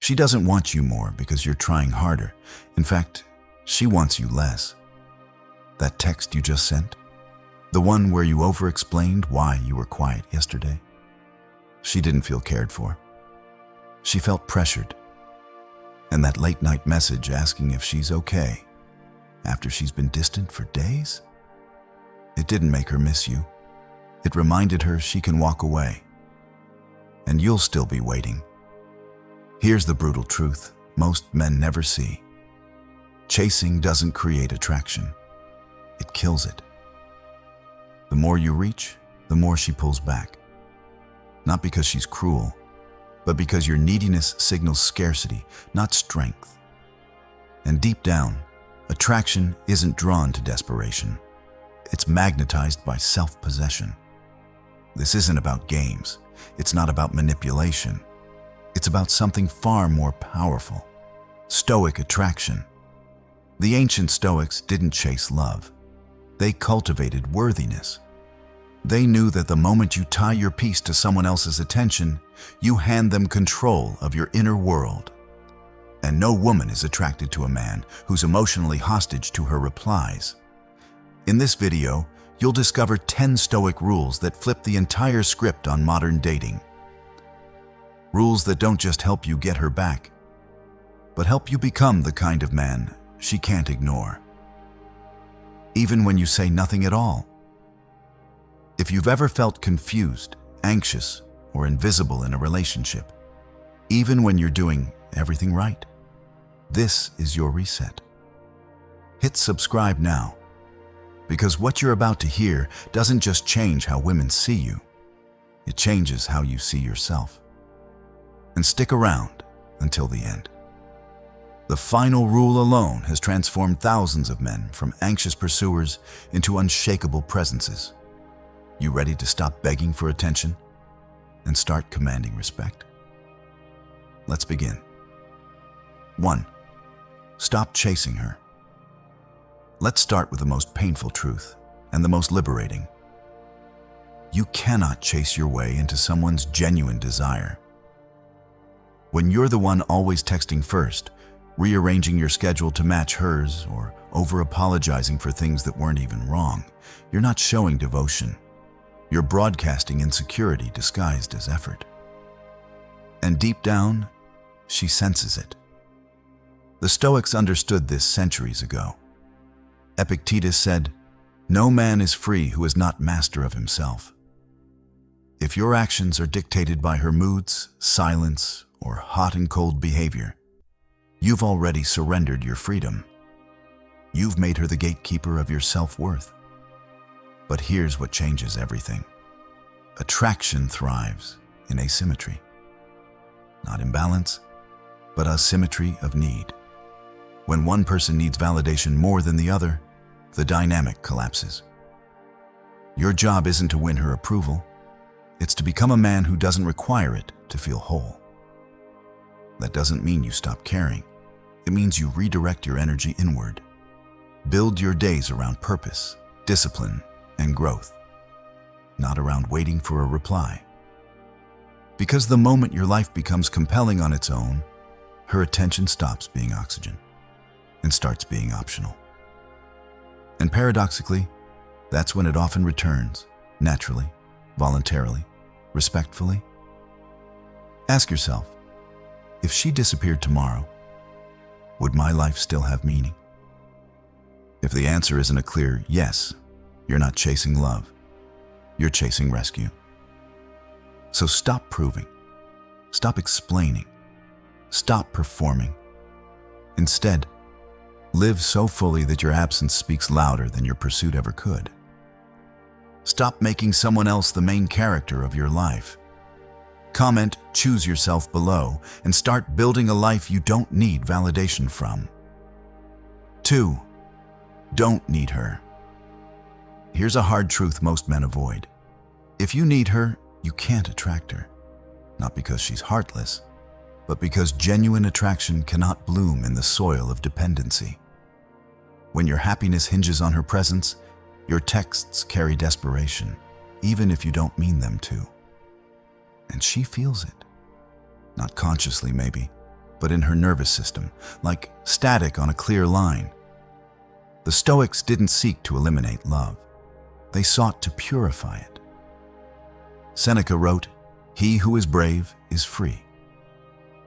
She doesn't want you more because you're trying harder. In fact, she wants you less. That text you just sent, the one where you over-explained why you were quiet yesterday, she didn't feel cared for. She felt pressured. And that late-night message asking if she's okay after she's been distant for days, it didn't make her miss you. It reminded her she can walk away. And you'll still be waiting. Here's the brutal truth most men never see. Chasing doesn't create attraction. It kills it. The more you reach, the more she pulls back. Not because she's cruel, but because your neediness signals scarcity, not strength. And deep down, attraction isn't drawn to desperation. It's magnetized by self-possession. This isn't about games. It's not about manipulation. It's about something far more powerful. Stoic attraction. The ancient Stoics didn't chase love. They cultivated worthiness. They knew that the moment you tie your piece to someone else's attention, you hand them control of your inner world. And no woman is attracted to a man who's emotionally hostage to her replies. In this video, you'll discover 10 Stoic rules that flip the entire script on modern dating. Rules that don't just help you get her back, but help you become the kind of man she can't ignore. Even when you say nothing at all. If you've ever felt confused, anxious, or invisible in a relationship, even when you're doing everything right, this is your reset. Hit subscribe now, because what you're about to hear doesn't just change how women see you, it changes how you see yourself. And stick around until the end. The final rule alone has transformed thousands of men from anxious pursuers into unshakable presences. You ready to stop begging for attention and start commanding respect? Let's begin. 1. Stop chasing her. Let's start with the most painful truth and the most liberating. You cannot chase your way into someone's genuine desire. When you're the one always texting first, rearranging your schedule to match hers, or over-apologizing for things that weren't even wrong, you're not showing devotion. You're broadcasting insecurity disguised as effort. And deep down, she senses it. The Stoics understood this centuries ago. Epictetus said, "No man is free who is not master of himself." If your actions are dictated by her moods, silence, or hot and cold behavior, you've already surrendered your freedom. You've made her the gatekeeper of your self-worth. But here's what changes everything. Attraction thrives in asymmetry. Not imbalance, but asymmetry of need. When one person needs validation more than the other, the dynamic collapses. Your job isn't to win her approval. It's to become a man who doesn't require it to feel whole. That doesn't mean you stop caring. It means you redirect your energy inward. Build your days around purpose, discipline, and growth, not around waiting for a reply. Because the moment your life becomes compelling on its own, her attention stops being oxygen and starts being optional. And paradoxically, that's when it often returns, naturally, voluntarily, respectfully. Ask yourself, if she disappeared tomorrow, would my life still have meaning? If the answer isn't a clear yes, you're not chasing love, you're chasing rescue. So stop proving, stop explaining, stop performing. Instead, live so fully that your absence speaks louder than your pursuit ever could. Stop making someone else the main character of your life. Comment "choose yourself" below and start building a life you don't need validation from. 2. Don't need her. Here's a hard truth most men avoid. If you need her, you can't attract her. Not because she's heartless, but because genuine attraction cannot bloom in the soil of dependency. When your happiness hinges on her presence, your texts carry desperation, even if you don't mean them to. And she feels it. Not consciously, maybe, but in her nervous system, like static on a clear line. The Stoics didn't seek to eliminate love. They sought to purify it. Seneca wrote, "He who is brave is free."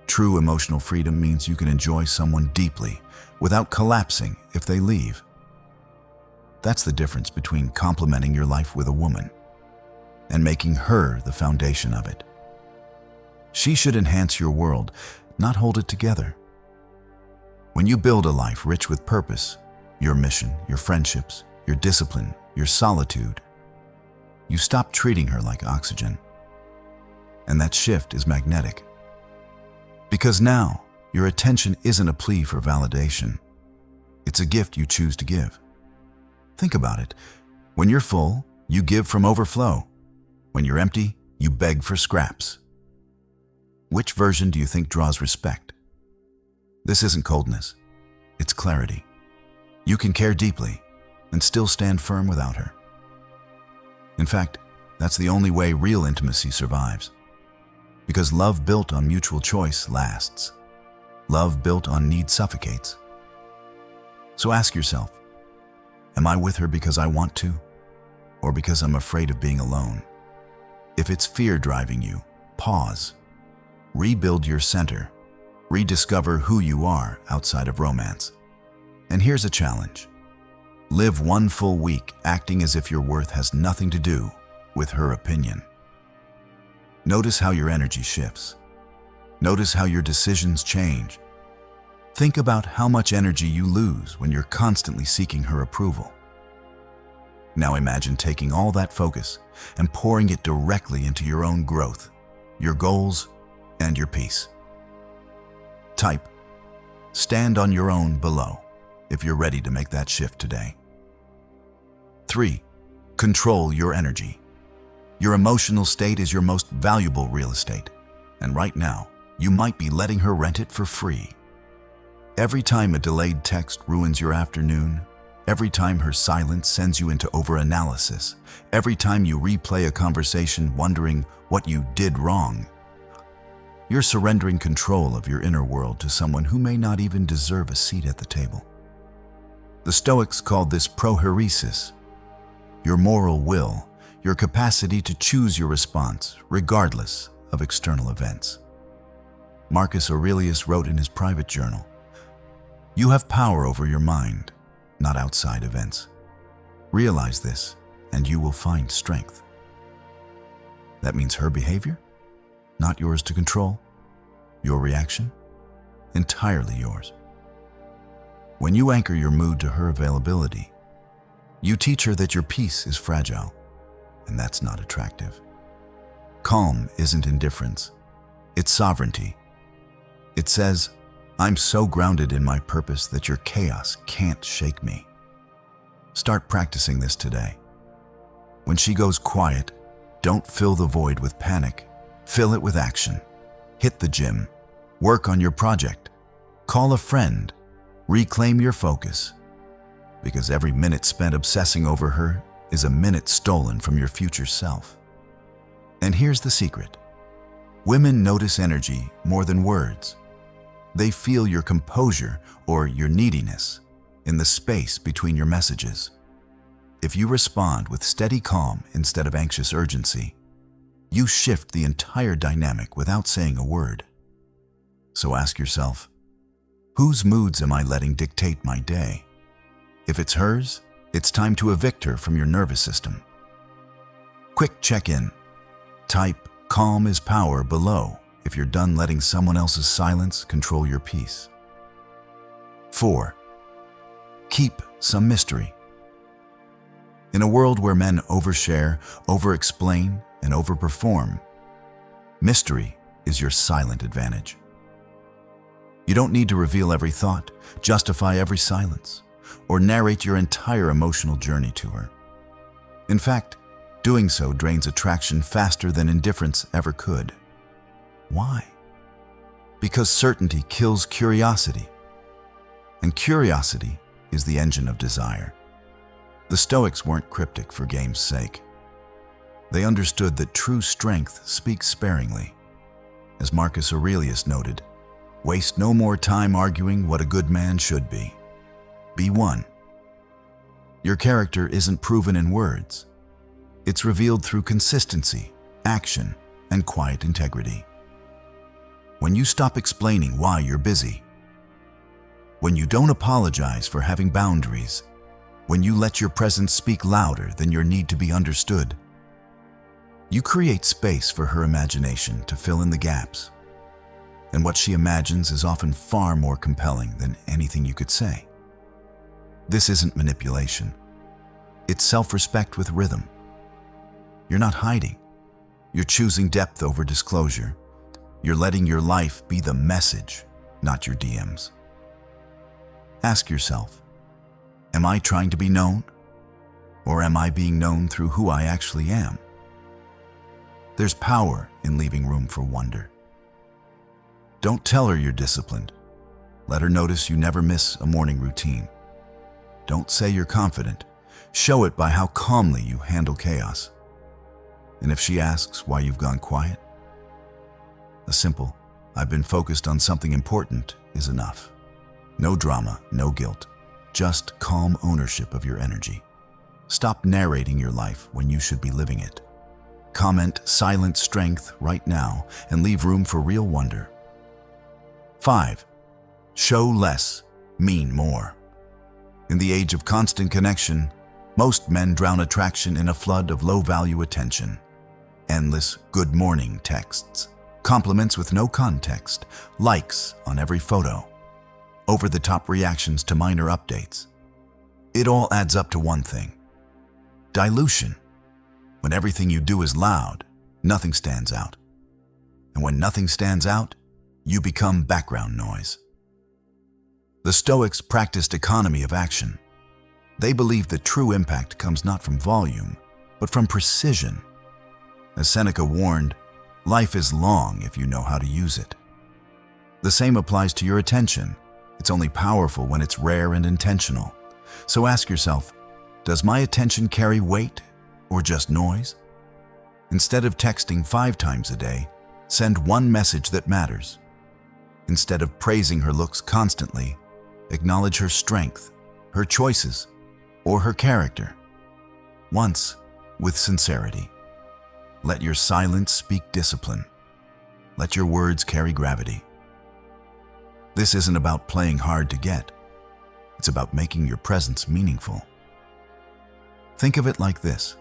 True emotional freedom means you can enjoy someone deeply without collapsing if they leave. That's the difference between complementing your life with a woman and making her the foundation of it. She should enhance your world, not hold it together. When you build a life rich with purpose, your mission, your friendships, your discipline, your solitude, you stop treating her like oxygen. And that shift is magnetic. Because now, your attention isn't a plea for validation. It's a gift you choose to give. Think about it. When you're full, you give from overflow. When you're empty, you beg for scraps. Which version do you think draws respect? This isn't coldness. It's clarity. You can care deeply and still stand firm without her. In fact, that's the only way real intimacy survives. Because love built on mutual choice lasts. Love built on need suffocates. So ask yourself, am I with her because I want to, or because I'm afraid of being alone? If it's fear driving you, pause. Rebuild your center. Rediscover who you are outside of romance. And here's a challenge. Live one full week acting as if your worth has nothing to do with her opinion. Notice how your energy shifts. Notice how your decisions change. Think about how much energy you lose when you're constantly seeking her approval. Now imagine taking all that focus and pouring it directly into your own growth, your goals, and your peace. Type, "Stand on your own" below if you're ready to make that shift today. 3. Control your energy. Your emotional state is your most valuable real estate, and right now, you might be letting her rent it for free. Every time a delayed text ruins your afternoon, every time her silence sends you into overanalysis, every time you replay a conversation wondering what you did wrong, you're surrendering control of your inner world to someone who may not even deserve a seat at the table. The Stoics called this prohairesis, your moral will, your capacity to choose your response regardless of external events. Marcus Aurelius wrote in his private journal, "You have power over your mind, not outside events. Realize this, and you will find strength." That means her behavior, not yours to control. Your reaction, entirely yours. When you anchor your mood to her availability, you teach her that your peace is fragile, and that's not attractive. Calm isn't indifference, it's sovereignty. It says, "I'm so grounded in my purpose that your chaos can't shake me." Start practicing this today. When she goes quiet, don't fill the void with panic. Fill it with action. Hit the gym. Work on your project. Call a friend. Reclaim your focus. Because every minute spent obsessing over her is a minute stolen from your future self. And here's the secret. Women notice energy more than words. They feel your composure or your neediness in the space between your messages. If you respond with steady calm instead of anxious urgency, you shift the entire dynamic without saying a word. So ask yourself, whose moods am I letting dictate my day? If it's hers, it's time to evict her from your nervous system. Quick check-in. Type "calm is power" below if you're done letting someone else's silence control your peace. 4. Keep some mystery. In a world where men overshare, overexplain, and overperform, mystery is your silent advantage. You don't need to reveal every thought, justify every silence, or narrate your entire emotional journey to her. In fact, doing so drains attraction faster than indifference ever could. Why? Because certainty kills curiosity, and curiosity is the engine of desire. The Stoics weren't cryptic for game's sake. They understood that true strength speaks sparingly. As Marcus Aurelius noted, Waste no more time arguing what a good man should be. Be one. Your character isn't proven in words. It's revealed through consistency, action, and quiet integrity. When you stop explaining why you're busy, when you don't apologize for having boundaries, when you let your presence speak louder than your need to be understood, you create space for her imagination to fill in the gaps. And what she imagines is often far more compelling than anything you could say. This isn't manipulation. It's self-respect with rhythm. You're not hiding. You're choosing depth over disclosure. You're letting your life be the message, not your DMs. Ask yourself, am I trying to be known? Or am I being known through who I actually am? There's power in leaving room for wonder. Don't tell her you're disciplined. Let her notice you never miss a morning routine. Don't say you're confident. Show it by how calmly you handle chaos. And if she asks why you've gone quiet, a simple, "I've been focused on something important," is enough. No drama, no guilt, just calm ownership of your energy. Stop narrating your life when you should be living it. Comment silent strength right now and leave room for real wonder. 5. Show less, mean more. In the age of constant connection, most men drown attraction in a flood of low-value attention. Endless good morning texts, compliments with no context, likes on every photo, over-the-top reactions to minor updates. It all adds up to one thing: dilution. When everything you do is loud, nothing stands out. And when nothing stands out, you become background noise. The Stoics practiced economy of action. They believed that true impact comes not from volume, but from precision. As Seneca warned, life is long if you know how to use it. The same applies to your attention. It's only powerful when it's rare and intentional. So ask yourself, does my attention carry weight or just noise? Instead of texting 5 times a day, send one message that matters. Instead of praising her looks constantly, acknowledge her strength, her choices, or her character. Once, with sincerity. Let your silence speak discipline. Let your words carry gravity. This isn't about playing hard to get. It's about making your presence meaningful. Think of it like this.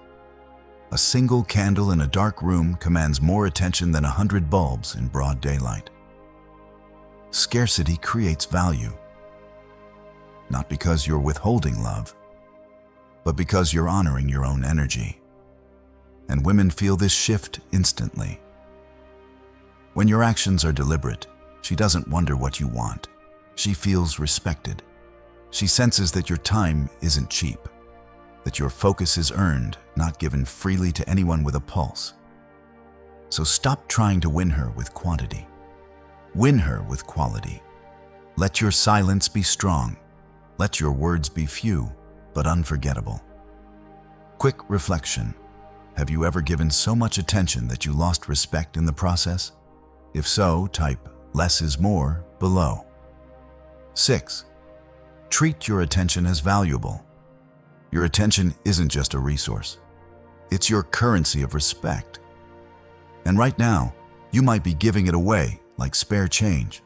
A single candle in a dark room commands more attention than 100 bulbs in broad daylight. Scarcity creates value. Not because you're withholding love, but because you're honoring your own energy. And women feel this shift instantly. When your actions are deliberate, she doesn't wonder what you want. She feels respected. She senses that your time isn't cheap, that your focus is earned, not given freely to anyone with a pulse. So stop trying to win her with quantity. Win her with quality. Let your silence be strong. Let your words be few, but unforgettable. Quick reflection. Have you ever given so much attention that you lost respect in the process? If so, type "less is more" below. 6. Treat your attention as valuable. Your attention isn't just a resource. It's your currency of respect. And right now, you might be giving it away like spare change.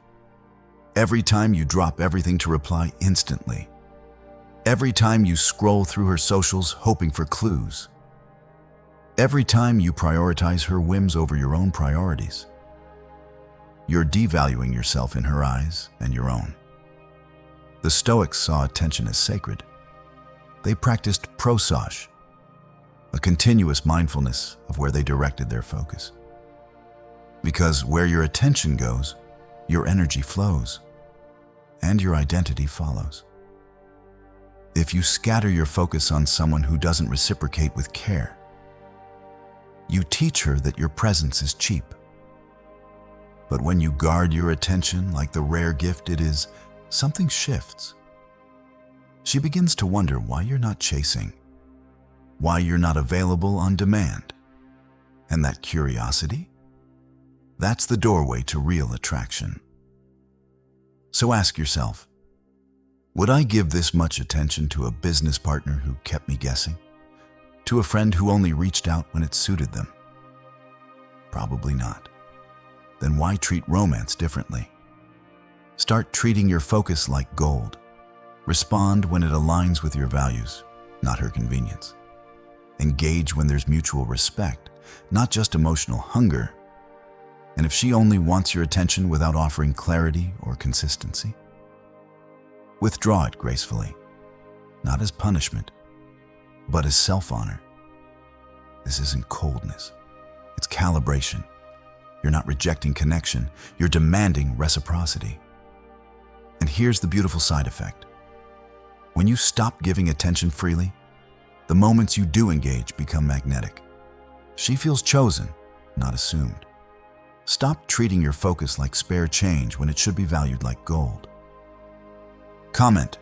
Every time you drop everything to reply instantly. Every time you scroll through her socials hoping for clues. Every time you prioritize her whims over your own priorities. You're devaluing yourself in her eyes and your own. The Stoics saw attention as sacred. They practiced prosage, a continuous mindfulness of where they directed their focus. Because where your attention goes, your energy flows, and your identity follows. If you scatter your focus on someone who doesn't reciprocate with care, you teach her that your presence is cheap. But when you guard your attention like the rare gift it is, something shifts. She begins to wonder why you're not chasing, why you're not available on demand. And that curiosity? That's the doorway to real attraction. So ask yourself, would I give this much attention to a business partner who kept me guessing? To a friend who only reached out when it suited them? Probably not. Then why treat romance differently? Start treating your focus like gold. Respond when it aligns with your values, not her convenience. Engage when there's mutual respect, not just emotional hunger. And if she only wants your attention without offering clarity or consistency, withdraw it gracefully, not as punishment, but as self-honor. This isn't coldness, it's calibration. You're not rejecting connection, you're demanding reciprocity. And here's the beautiful side effect. When you stop giving attention freely, the moments you do engage become magnetic. She feels chosen, not assumed. Stop treating your focus like spare change when it should be valued like gold. Comment,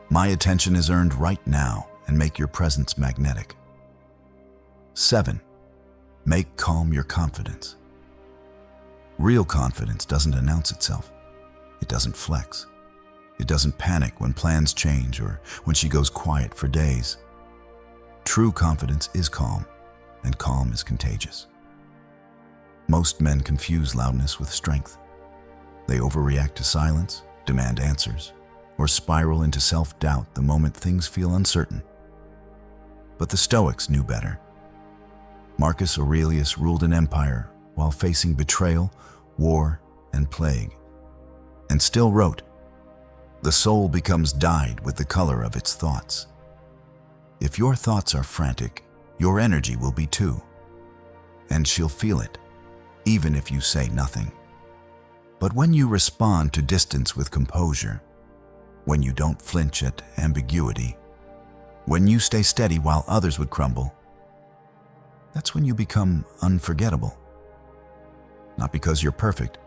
"My attention is earned right now," and make your presence magnetic. 7. Make calm your confidence. Real confidence doesn't announce itself. It doesn't flex. It doesn't panic when plans change or when she goes quiet for days. True confidence is calm, and calm is contagious. Most men confuse loudness with strength. They overreact to silence, demand answers, or spiral into self-doubt the moment things feel uncertain. But the Stoics knew better. Marcus Aurelius ruled an empire while facing betrayal, war, and plague, and still wrote, "The soul becomes dyed with the color of its thoughts." If your thoughts are frantic, your energy will be too, and she'll feel it, even if you say nothing. But when you respond to distance with composure, when you don't flinch at ambiguity, when you stay steady while others would crumble, that's when you become unforgettable. Not because you're perfect,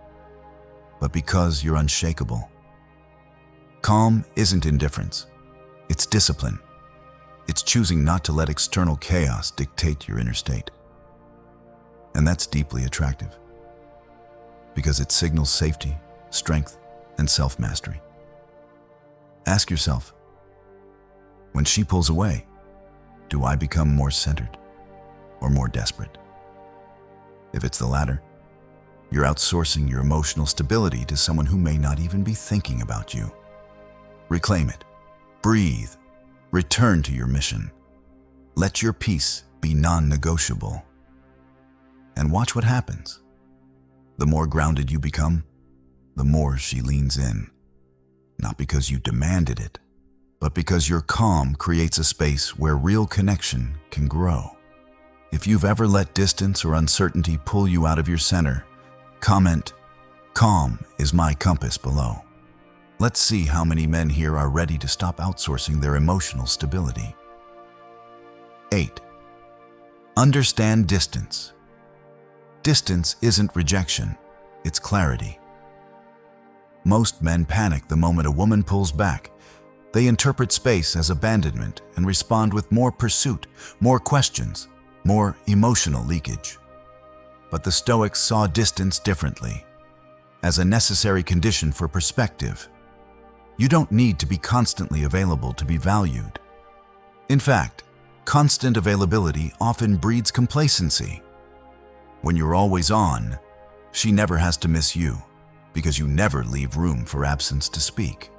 but because you're unshakable. Calm isn't indifference, it's discipline. It's choosing not to let external chaos dictate your inner state. And that's deeply attractive, because it signals safety, strength, and self-mastery. Ask yourself, when she pulls away, do I become more centered or more desperate? If it's the latter, you're outsourcing your emotional stability to someone who may not even be thinking about you. Reclaim it. Breathe. Return to your mission. Let your peace be non-negotiable. And watch what happens. The more grounded you become, the more she leans in. Not because you demanded it, but because your calm creates a space where real connection can grow. If you've ever let distance or uncertainty pull you out of your center, comment, "Calm is my compass," below. Let's see how many men here are ready to stop outsourcing their emotional stability. 8. Understand distance. Distance isn't rejection, it's clarity. Most men panic the moment a woman pulls back. They interpret space as abandonment and respond with more pursuit, more questions, more emotional leakage. But the Stoics saw distance differently, as a necessary condition for perspective. You don't need to be constantly available to be valued. In fact, constant availability often breeds complacency. When you're always on, she never has to miss you, because you never leave room for absence to speak.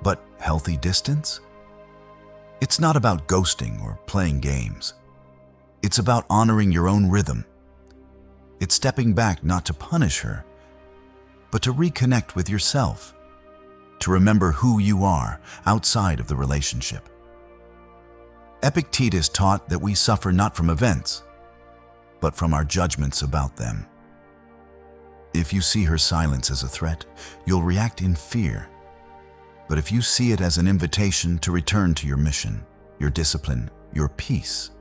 But healthy distance? It's not about ghosting or playing games. It's about honoring your own rhythm. It's stepping back not to punish her, but to reconnect with yourself, to remember who you are outside of the relationship. Epictetus taught that we suffer not from events, but from our judgments about them. If you see her silence as a threat, you'll react in fear. But if you see it as an invitation to return to your mission, your discipline, your peace,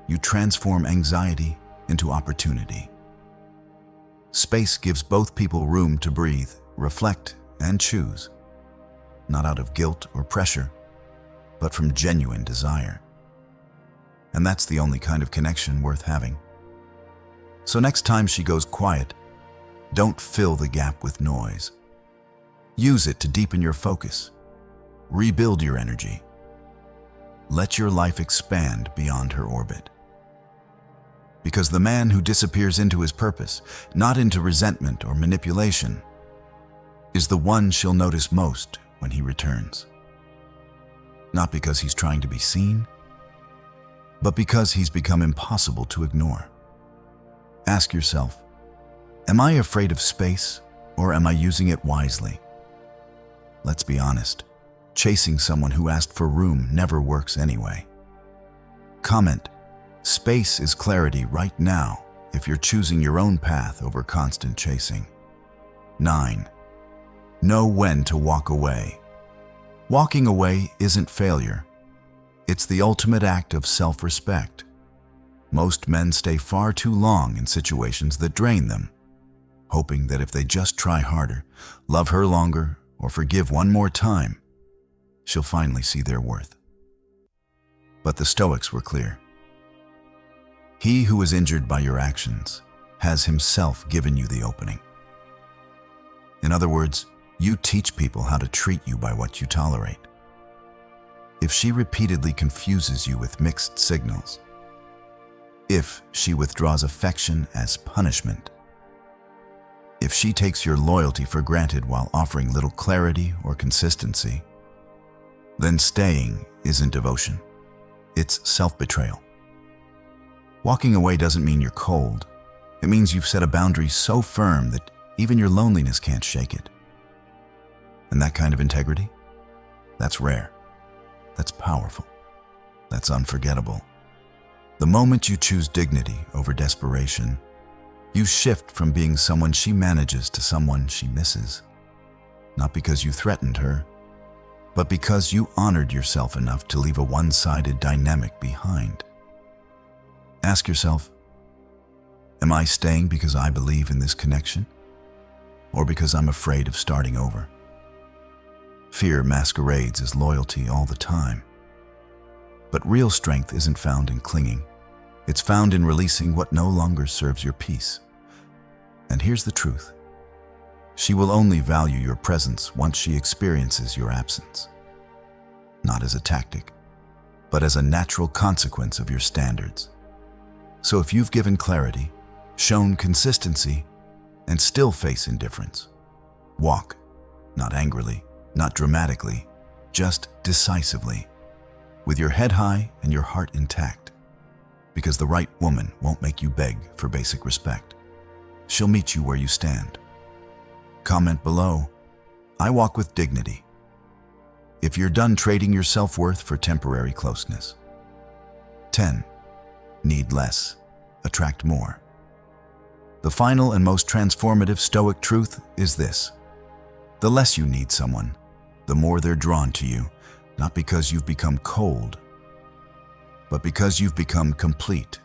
you transform anxiety into opportunity. Space gives both people room to breathe, reflect, and choose, not out of guilt or pressure, but from genuine desire. And that's the only kind of connection worth having. So next time she goes quiet, don't fill the gap with noise. Use it to deepen your focus. Rebuild your energy. Let your life expand beyond her orbit. Because the man who disappears into his purpose, not into resentment or manipulation, is the one she'll notice most when he returns. Not because he's trying to be seen, but because he's become impossible to ignore. Ask yourself, am I afraid of space, or am I using it wisely? Let's be honest, chasing someone who asked for room never works anyway. Comment, space is clarity right now if you're choosing your own path over constant chasing. 9. Know when to walk away. Walking away isn't failure. It's the ultimate act of self-respect. Most men stay far too long in situations that drain them, hoping that if they just try harder, love her longer, or forgive one more time, she'll finally see their worth. But the Stoics were clear. He who is injured by your actions has himself given you the opening. In other words, you teach people how to treat you by what you tolerate. If she repeatedly confuses you with mixed signals, if she withdraws affection as punishment, if she takes your loyalty for granted while offering little clarity or consistency, then staying isn't devotion. It's self-betrayal. Walking away doesn't mean you're cold. It means you've set a boundary so firm that even your loneliness can't shake it. And that kind of integrity? That's rare. That's powerful. That's unforgettable. The moment you choose dignity over desperation, you shift from being someone she manages to someone she misses. Not because you threatened her, but because you honored yourself enough to leave a one-sided dynamic behind. Ask yourself, am I staying because I believe in this connection, or because I'm afraid of starting over? Fear masquerades as loyalty all the time. But real strength isn't found in clinging. It's found in releasing what no longer serves your peace. And here's the truth. She will only value your presence once she experiences your absence. Not as a tactic, but as a natural consequence of your standards. So if you've given clarity, shown consistency, and still face indifference, walk, not angrily, not dramatically, just decisively, with your head high and your heart intact. Because the right woman won't make you beg for basic respect. She'll meet you where you stand. Comment below, I walk with dignity. If you're done trading your self-worth for temporary closeness. 10. Need less, attract more. The final and most transformative Stoic truth is this. The less you need someone, the more they're drawn to you, not because you've become cold, but because you've become complete,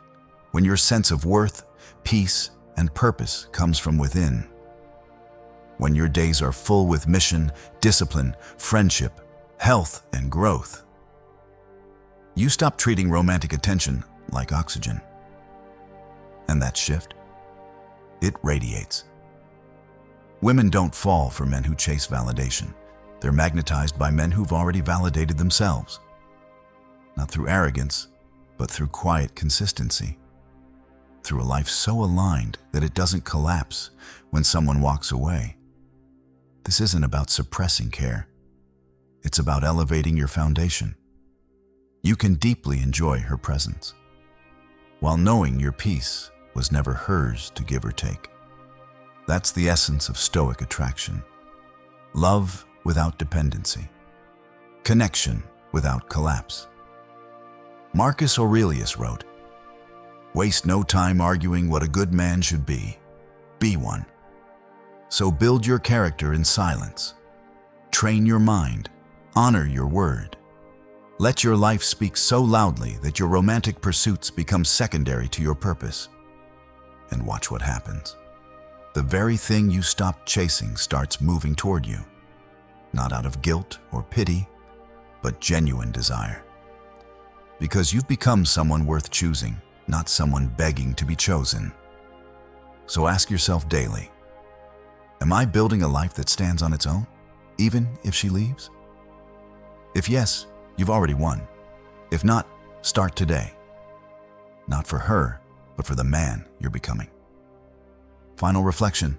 when your sense of worth, peace, and purpose comes from within. When your days are full with mission, discipline, friendship, health, and growth. You stop treating romantic attention like oxygen. And that shift, it radiates. Women don't fall for men who chase validation. They're magnetized by men who've already validated themselves. Not through arrogance, but through quiet consistency. Through a life so aligned that it doesn't collapse when someone walks away. This isn't about suppressing care. It's about elevating your foundation. You can deeply enjoy her presence, while knowing your peace was never hers to give or take. That's the essence of Stoic attraction. Love without dependency. Connection without collapse. Marcus Aurelius wrote, "Waste no time arguing what a good man should be. Be one. So build your character in silence. Train your mind. Honor your word. Let your life speak so loudly that your romantic pursuits become secondary to your purpose. And watch what happens. The very thing you stopped chasing starts moving toward you, not out of guilt or pity, but genuine desire. Because you've become someone worth choosing, not someone begging to be chosen. So ask yourself daily, am I building a life that stands on its own? even if she leaves? If yes, you've already won. If not, start today. Not for her, but for the man you're becoming. Final reflection.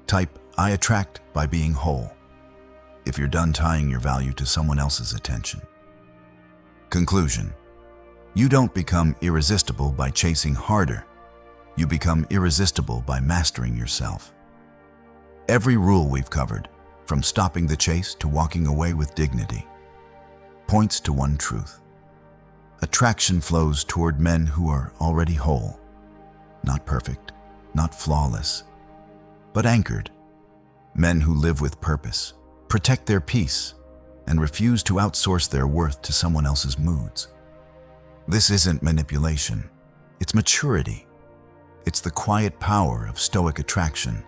Type, I attract by being whole, if you're done tying your value to someone else's attention. Conclusion. You don't become irresistible by chasing harder. You become irresistible by mastering yourself. Every rule we've covered, from stopping the chase to walking away with dignity, points to one truth. Attraction flows toward men who are already whole, not perfect, not flawless, but anchored. Men who live with purpose, protect their peace, and refuse to outsource their worth to someone else's moods. This isn't manipulation, it's maturity. It's the quiet power of Stoic attraction,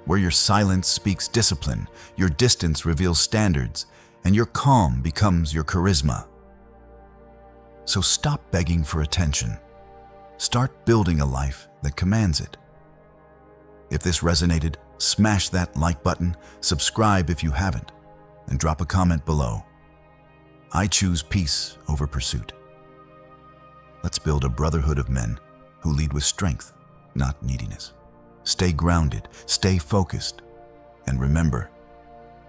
where your silence speaks discipline, your distance reveals standards, and your calm becomes your charisma. So stop begging for attention. Start building a life that commands it. If this resonated, smash that like button, subscribe if you haven't, and drop a comment below. I choose peace over pursuit. Let's build a brotherhood of men who lead with strength, not neediness. Stay grounded, stay focused, and remember,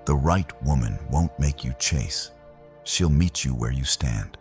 the right woman won't make you chase. She'll meet you where you stand.